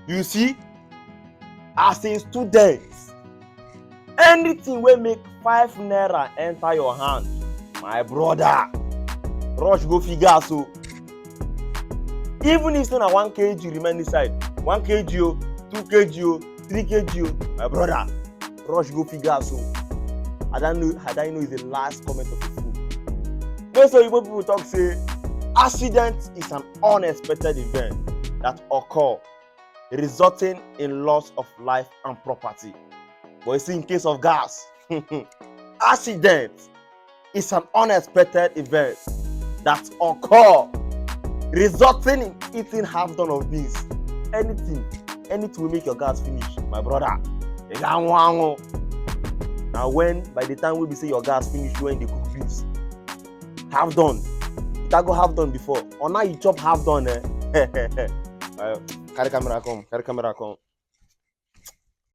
You see, as a student, anything will make 5 naira enter your hand, my brother, rush go figure. So even if na 1 kg remain inside, 1 kg, 2 kg, 3 kg, my brother, rush go figure. So I don't know is the last comment of the fool. Most of people talk say accident is an unexpected event that occur, resulting in loss of life and property. But you see, in case of gas, accident is an unexpected event that occur, resulting in eating half done of beans. Anything will make your gas finish, my brother. Now when by the time we be say your gas finish when they cook beans, half done, you can go half done before, or now you chop half done. Carry camera come.